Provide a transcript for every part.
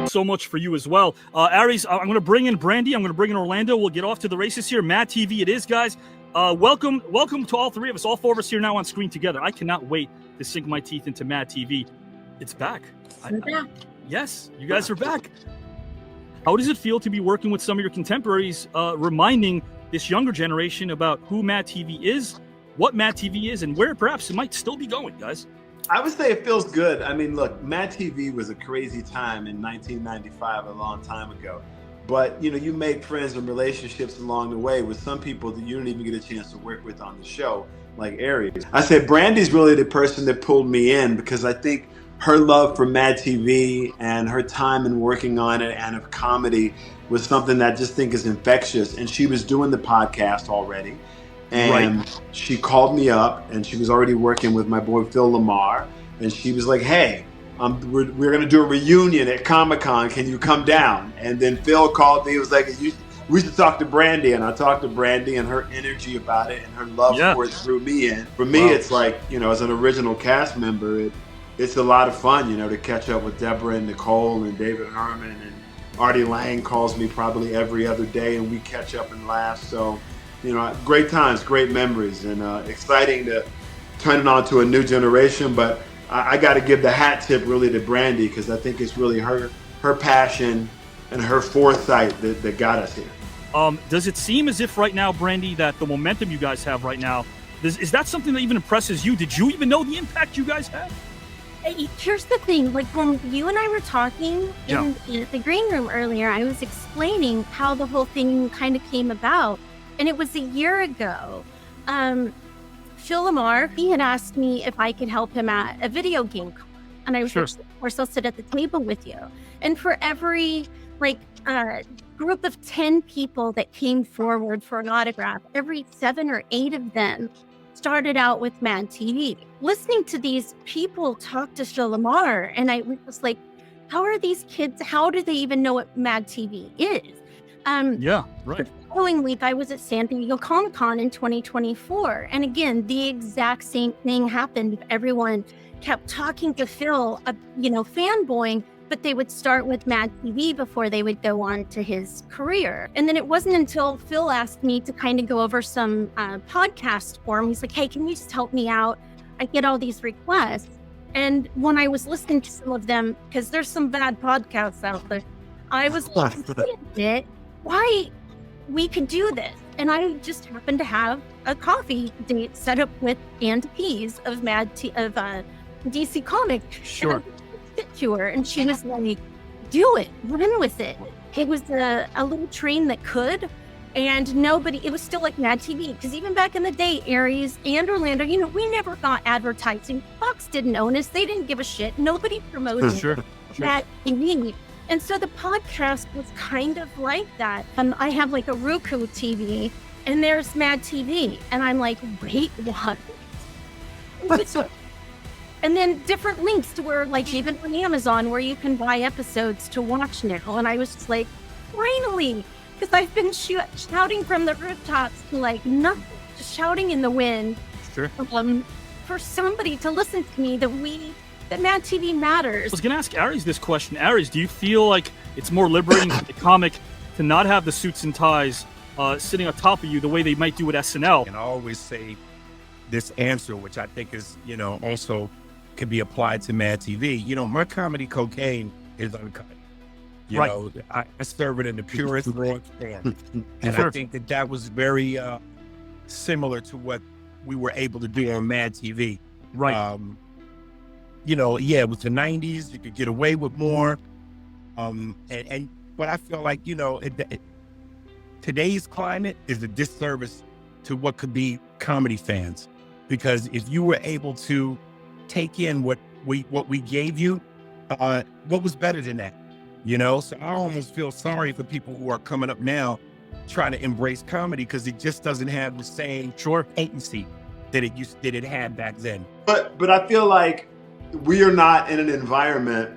So much for you as well. Aries, I'm going to bring in Brandee. I'm going to bring in Orlando. We'll get off to the races here. MADtv it is, guys. Welcome to all three of us, all four of us here now on screen together. I cannot wait to sink my teeth into MADtv. It's back. Yes, you guys are back. How does it feel to be working with some of your contemporaries, reminding this younger generation about who MADtv is, what MADtv is, and where perhaps it might still be going, guys? I would say it feels good. I mean, look, MADtv was a crazy time in 1995, a long time ago. But, you know, you make friends and relationships along the way with some people that you don't even get a chance to work with on the show, like Aries. I said Brandee's really the person that pulled me in because I think her love for MADtv and her time in working on it and of comedy was something that I just think is infectious. And she was doing the podcast already. And she called me up, and she was already working with my boy Phil Lamar, and she was like, "Hey, we're going to do a reunion at Comic-Con. Can you come down?" And then Phil called me. He was like, "We should talk to Brandee." And I talked to Brandee, and her energy about it and her love for it drew me in. For me, it's like, you know, as an original cast member, it's a lot of fun, you know, to catch up with Deborah and Nicole and David Herman, and Artie Lang calls me probably every other day, and we catch up and laugh. So, you know, great times, great memories, and exciting to turn it on to a new generation. But I got to give the hat tip really to Brandee because I think it's really her passion and her foresight that got us here. Does it seem as if right now, Brandee, that the momentum you guys have right now, is that something that even impresses you? Did you even know the impact you guys had? Here's the thing, like when you and I were talking in the green room earlier, I was explaining how the whole thing kind of came about. And it was a year ago. Phil Lamar, he had asked me if I could help him at a video game con. And I was like, of course, I'll sit at the table with you. And for every group of 10 people that came forward for an autograph, every 7 or 8 of them started out with MADtv. Listening to these people talk to Phil Lamar, and I was like, how are these kids, how do they even know what MADtv is? The following week, I was at San Diego Comic-Con in 2024. And again, the exact same thing happened. Everyone kept talking to Phil, fanboying, but they would start with MADtv before they would go on to his career. And then it wasn't until Phil asked me to kind of go over some podcasts for him. He's like, hey, can you just help me out? I get all these requests. And when I was listening to some of them, because there's some bad podcasts out there, I was like, why we could do this. And I just happened to have a coffee date set up with Andy Pease of DC Comics. Sure. To her, and she was like, do it, run with it. It was a little train that could, and it was still like MADtv, because even back in the day, Aries and Orlando, we never got advertising. Fox didn't own us. They didn't give a shit. Nobody promoted MADtv. And so the podcast was kind of like that. I have like a Roku TV, and there's MADtv, and I'm like, wait, what? And then different links to where, like, even on Amazon, where you can buy episodes to watch now. And I was just like, finally, because I've been shouting from the rooftops to like nothing, just shouting in the wind. Sure. For somebody to listen to me that MADtv matters. I was going to ask Aries this question. Aries, do you feel like it's more liberating for the comic to not have the suits and ties sitting on top of you the way they might do at SNL? And I always say this answer, which I think is, also can be applied to MADtv. My comedy cocaine is uncut. You know, I serve it in the purest raw form. And I think that was very similar to what we were able to do on MADtv. Right. It was the 90s. You could get away with more. But I feel like, today's climate is a disservice to what could be comedy fans. Because if you were able to take in what we gave you, what was better than that? So I almost feel sorry for people who are coming up now trying to embrace comedy because it just doesn't have the same agency that it had back then. But I feel like we are not in an environment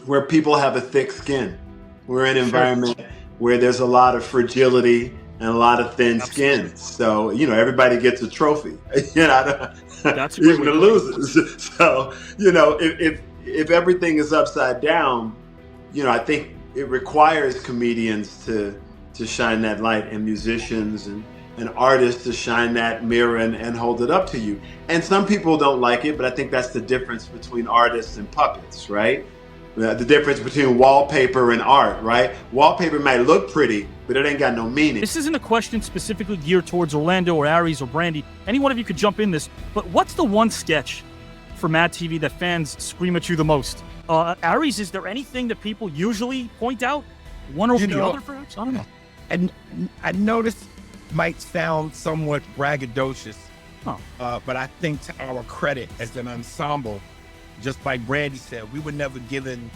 where people have a thick skin. We're in an environment where there's a lot of fragility and a lot of thin skin. So, everybody gets a trophy. That's even the losers. So, if everything is upside down, I think it requires comedians to shine that light, and musicians and artists to shine that mirror and hold it up to you. And some people don't like it, but I think that's the difference between artists and puppets, right? The difference between wallpaper and art, right? Wallpaper might look pretty, but it ain't got no meaning. This isn't a question specifically geared towards Orlando or Aries or Brandee. Any one of you could jump in this, but what's the one sketch for MADtv that fans scream at you the most? Aries, is there anything that people usually point out? One over the other, perhaps? I don't know. And I noticed might sound somewhat braggadocious, but I think to our credit as an ensemble, just like Brandee said, we were never given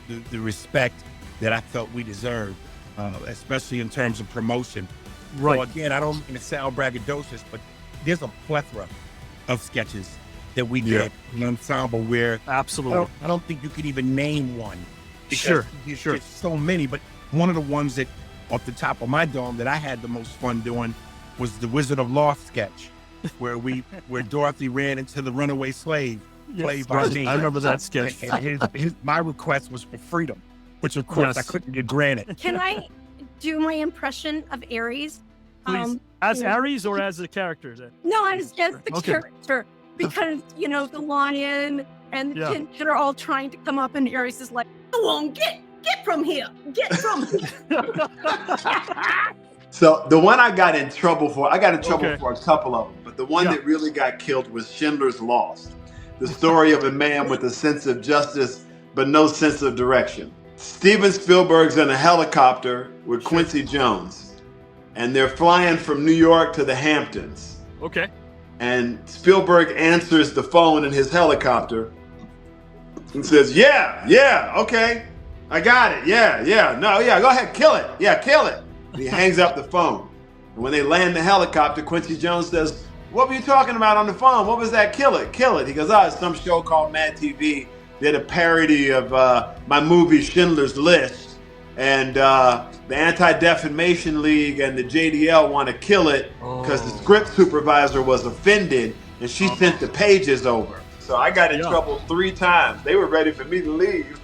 the respect that I felt we deserved, especially in terms of promotion. Right. So again, I don't mean to sound braggadocious, but there's a plethora of sketches that we did in an ensemble where absolutely, I don't think you could even name one. Sure. There's so many, but one of the ones that off the top of my dome that I had the most fun doing was the Wizard of Lost sketch, where Dorothy ran into the runaway slave. Played by me. I remember that sketch. My request was for freedom, which of course I couldn't get granted. Can I do my impression of Aries? Please. As Aries or as a character? No, as the character. Because, the lion and the kids are all trying to come up, and Aries is like, go on, get from here. Get from here. So the one I got in trouble for a couple of them, but the one that really got killed was Schindler's Lost. The story of a man with a sense of justice, but no sense of direction. Steven Spielberg's in a helicopter with Quincy Jones, and they're flying from New York to the Hamptons. Okay. And Spielberg answers the phone in his helicopter and says, yeah, okay, I got it, go ahead, kill it. And he hangs up the phone. And when they land the helicopter, Quincy Jones says, what were you talking about on the phone? What was that? Kill it. He goes, it's some show called MADtv. They had a parody of my movie Schindler's List. And the Anti-Defamation League and the JDL want to kill it because the script supervisor was offended and she sent the pages over. So I got in trouble 3 times. They were ready for me to leave.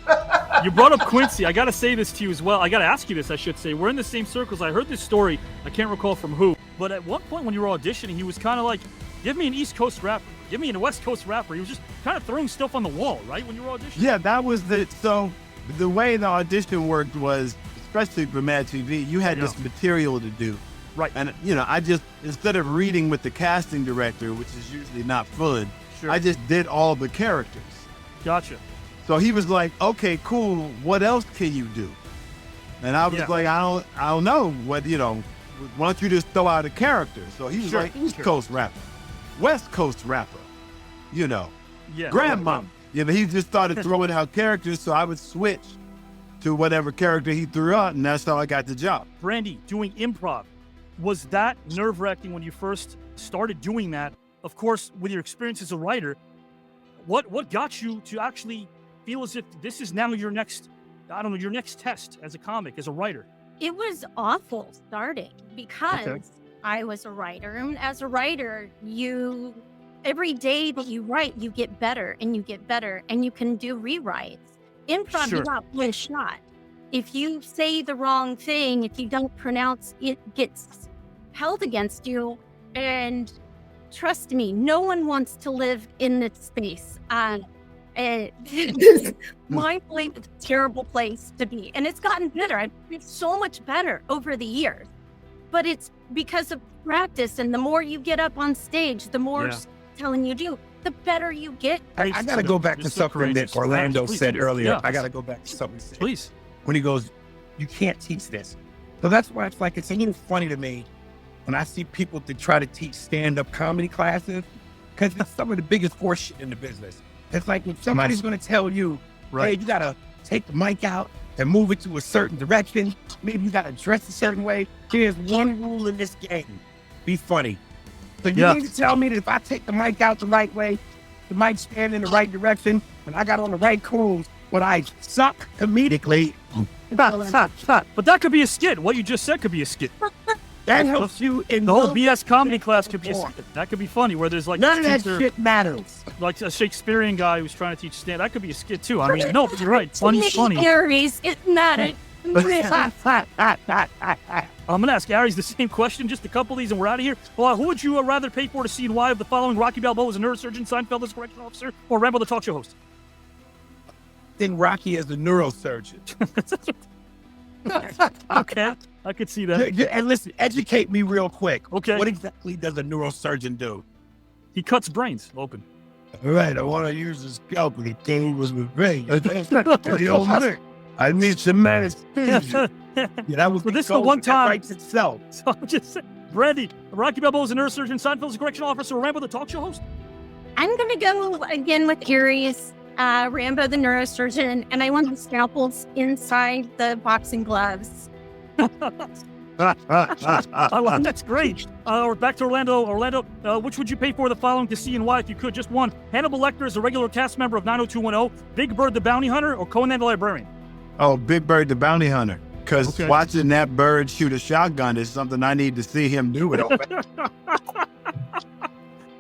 You brought up Quincy. I got to say this to you as well. I got to ask you this, I should say. We're in the same circles. I heard this story. I can't recall from who. But at one point when you were auditioning, he was kind of like, give me an East Coast rapper. Give me a West Coast rapper. He was just kind of throwing stuff on the wall, right, when you were auditioning? Yeah, that was so the way the audition worked was, especially for MADtv, you had this material to do. Right. And, I just, instead of reading with the casting director, which is usually not fun, I just did all the characters. Gotcha. So he was like, okay, cool. What else can you do? And I was like, I don't know what, why don't you just throw out a character? So he was like, East Coast rapper, West Coast rapper, grandma. He just started throwing out characters. So I would switch to whatever character he threw out, and that's how I got the job. Brandee, doing improv, was that nerve-wracking when you first started doing that? Of course, with your experience as a writer, what got you to actually feel as if this is now your next test as a comic, as a writer? It was awful starting because I was a writer. And as a writer, every day that you write, you get better and you get better and you can do rewrites. Improv, you got one shot. If you say the wrong thing, if you don't pronounce, it gets held against you. And trust me, no one wants to live in this space. My place is a terrible place to be. And it's gotten better. It's so much better over the years. But it's because of practice. And the more you get up on stage, the more telling you do, the better you get. I got to go back to something that Orlando said earlier. I got to go back to something he said. Please. When he goes, you can't teach this. So that's why it's a little funny to me when I see people that try to teach stand-up comedy classes, because it's some of the biggest horseshit in the business. It's like if somebody's going to tell you, hey, you got to take the mic out and move it to a certain direction. Maybe you got to dress a certain way. There's one rule in this game. Be funny. So you need to tell me that if I take the mic out the right way, the mic stand in the right direction, and I got on the right cool, when I suck comedically. But that could be a skit. What you just said could be a skit. That helps you in the whole BS comedy class could be that could be funny, where there's like none of that shit matters. Like a Shakespearean guy who's trying to teach stand. That could be a skit too. I mean, no, but you're right. Funny. Aries, it's not a. I'm gonna ask Aries the same question, just a couple of these, and we're out of here. Well, who would you rather pay for to see and why of the following? Rocky Balboa as a neurosurgeon, Seinfeld as a correctional officer, or Rambo the talk show host? I think Rocky as a neurosurgeon. Okay, I could see that. And listen, educate me real quick. Okay. What exactly does a neurosurgeon do? He cuts brains open. All right, I want to use this scalpel. He came was with brains. I need some anesthesia. Yeah, that was this is the one time. Writes itself. So I'm just saying, Brandee, Rocky Balboa is a neurosurgeon, Seinfeld is a correctional officer, or Rambo the talk show host? I'm gonna go again with Aries, Rambo the neurosurgeon, and I want the scalpels inside the boxing gloves. That's great. Back to Orlando. Orlando, which would you pay for the following to see and why if you could? Just one. Hannibal Lecter is a regular cast member of 90210, Big Bird the Bounty Hunter, or Conan the Librarian? Oh, Big Bird the Bounty Hunter. Because watching that bird shoot a shotgun is something I need to see him do it.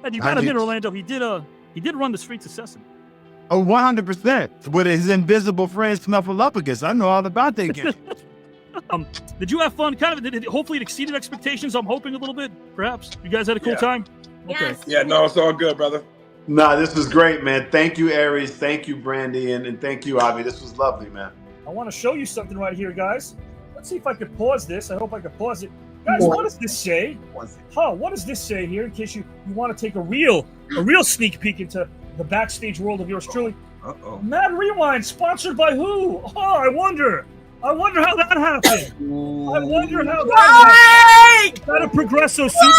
And you got him in Orlando. He did run the streets of Sesame. Oh, 100%. With his invisible friend Snuffleupagus. I know all about that game. Did you have fun? Hopefully it exceeded expectations. I'm hoping a little bit, perhaps. You guys had a cool time? Okay. Yes. Yeah, no, it's all good, brother. Nah, this was great, man. Thank you, Aries. Thank you, Brandee. And thank you, Avi. This was lovely, man. I want to show you something right here, guys. Let's see if I could pause this. I hope I could pause it. Guys, what does this say? What does this say here in case you want to take a real sneak peek into the backstage world of yours truly? Mad Rewind, sponsored by who? Oh, I wonder how that happened. I wonder how that happened. Is that a Progresso soup?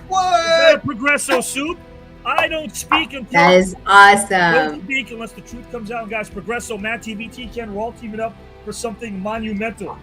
What? Is that a Progresso soup? I don't speak until that is awesome. Don't speak unless the truth comes out. And guys, Progresso, MADtv, TCAN, we're all teaming up for something monumental.